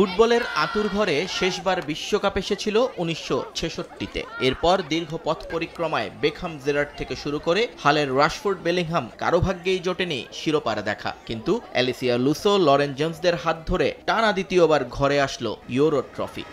ফুটবলের আঁতুড়ঘরে শেষবার বিশ্বকাপ এসেছিল ১৯৬৬-তে। এরপর দীর্ঘ পথ পরিক্রমায় বেকহাম জেরার্ড থেকে শুরু করে হালের রাশফোর্ড বেলিংহাম কারো ভাগ্যেই জোটেনি শিরোপার দেখা। কিন্তু অ্যালিসিয়া লুসো, লরেন জেমসদের হাত ধরে টানা দ্বিতীয়বার ঘরে আসলো ইউরো ট্রফি।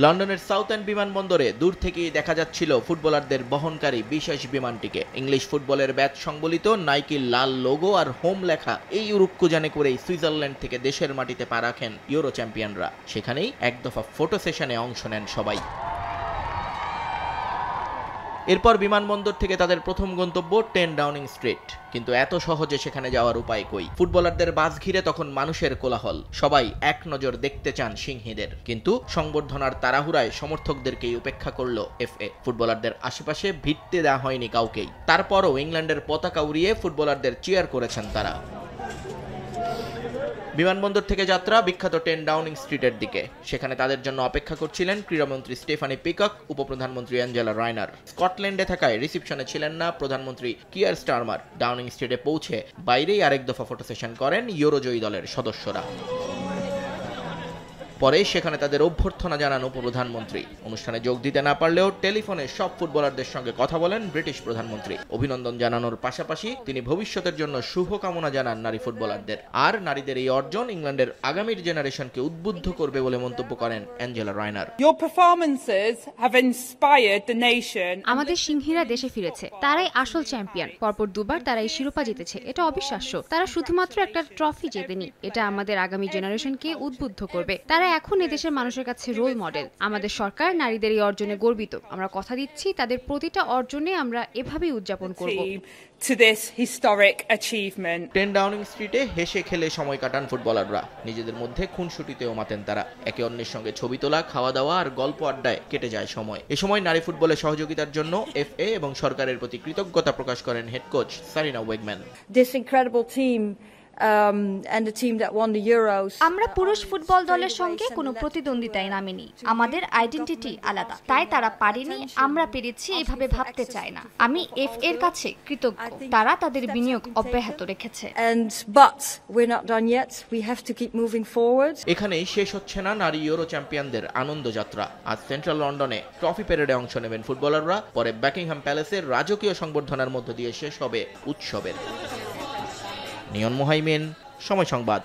লন্ডনের সাউথ এন্ড বিমানবন্দরে দূর থেকেই দেখা যাচ্ছিল ফুটবলারদের বহনকারী বিশেষ বিমানটিকে। ইংলিশ ফুটবলের ব্যাচ সংবলিত নাইকির লাল লোগো আর হোম লেখা এই উড়ুক্কুযানে করেই সুইজারল্যান্ড থেকে দেশের মাটিতে পা রাখেন ইউরো চ্যাম্পিয়নরা। সেখানেই এক দফা ফটো সেশনে অংশ নেন সবাই। এরপর বিমানবন্দর থেকে তাদের প্রথম গন্তব্য 10 ডাউনিং স্ট্রিট। কিন্তু এত সহজে সেখানে যাওয়ার উপায় কই? ফুটবলারদের বাস ঘিরে তখন মানুষের কোলাহল। সবাই এক নজর দেখতে চান সিংহীদের। কিন্তু সংবর্ধনার তাড়াহুড়ায় সমর্থকদেরকেই উপেক্ষা করল এফএ। ফুটবলারদের আশেপাশে ভিড়তে দেওয়া হয়নি কাউকেই। তারপরও ইংল্যান্ডের পতাকা উড়িয়ে ফুটবলারদের চিয়ার করেছেন তারা। বিমানবন্দর থেকে যাত্রা বিখ্যাত 10 ডাউনিং স্ট্রিটের দিকে। সেখানে তাদের জন্য অপেক্ষা করছিলেন ক্রীড়ামন্ত্রী স্টেফানি পিকক, উপপ্রধানমন্ত্রী অ্যাঞ্জেলা রায়নার। স্কটল্যান্ডে থাকায় রিসিপশনে ছিলেন না প্রধানমন্ত্রী কিয়ার স্টারমার। ডাউনিং স্ট্রিটে পৌঁছে বাইরেই আরেক দফা ফটো সেশন করেন ইউরোজয়ী দলের সদস্যরা। পরে সেখানে তাদের অভ্যর্থনা জানান উপপ্রধানমন্ত্রী। অনুষ্ঠানে যোগ দিতে না পারলেও টেলিফোনে সব ফুটবলারদের সঙ্গে কথা বলেন ব্রিটিশ প্রধানমন্ত্রী। অভিনন্দন জানানোর পাশাপাশি তিনি ভবিষ্যতের জন্য শুভকামনা জানান নারী ফুটবলারদের। আর নারীদের এই অর্জন ইংল্যান্ডের আগামীর জেনারেশনকে উদ্বুদ্ধ করবে বলে মন্তব্য করেন অ্যাঞ্জেলা রায়নার। আমাদের সিংহীরা দেশে ফিরেছে, তারাই আসল চ্যাম্পিয়ন। পরপর দুবার তারা এই শিরোপা জিতেছে, এটা অবিশ্বাস্য। তারা শুধুমাত্র একটা ট্রফি জেতেনি, এটা আমাদের আগামী জেনারেশনকে উদ্বুদ্ধ করবে। তারা এখন এদেশের মানুষের কাছে রোল মডেল। আমাদের সরকার নারীদের এই অর্জনে গর্বিত। আমরা কথা দিচ্ছি তাদের প্রতিটা অর্জনে আমরা এভাবেই উদযাপন করব। 10 ডাউনিং স্ট্রিটে হেসে খেলে সময় কাটান ফুটবলাররা। নিজেদের মধ্যে খুনসুটিতেও মাতেন তারা। একে অন্যের সঙ্গে ছবি তোলা, খাওয়া দাওয়া আর গল্প আড্ডায় কেটে যায় সময়। এ সময় নারী ফুটবলে সহযোগিতার জন্য এফএ এবং সরকারের প্রতি কৃতজ্ঞতা প্রকাশ করেন হেড কোচ সারিনা ওয়েগম্যান। আমরা পুরুষ ফুটবল দলের সঙ্গে কোনো প্রতিদ্বন্দ্বিতায় নামিনি। আমাদের আইডেন্টিটি আলাদা, তাই তারা পারেনি, আমরা পেরেছি এভাবে ভাবতে চায় না। আমি এফ এর কাছে কৃতজ্ঞ, তারা তাদের বিনিয়োগ অব্যাহত রেখেছে। এখানেই শেষ হচ্ছে না নারী ইউরো চ্যাম্পিয়নদের আনন্দ যাত্রা। আজ সেন্ট্রাল লন্ডনে ট্রফি প্যারেডে অংশ নেবেন ফুটবলাররা। পরে বাকিংহাম প্যালেসের রাজকীয় সংবর্ধনার মধ্য দিয়ে শেষ হবে উৎসবের। নিয়ন মোহাইমিন, সময় সংবাদ।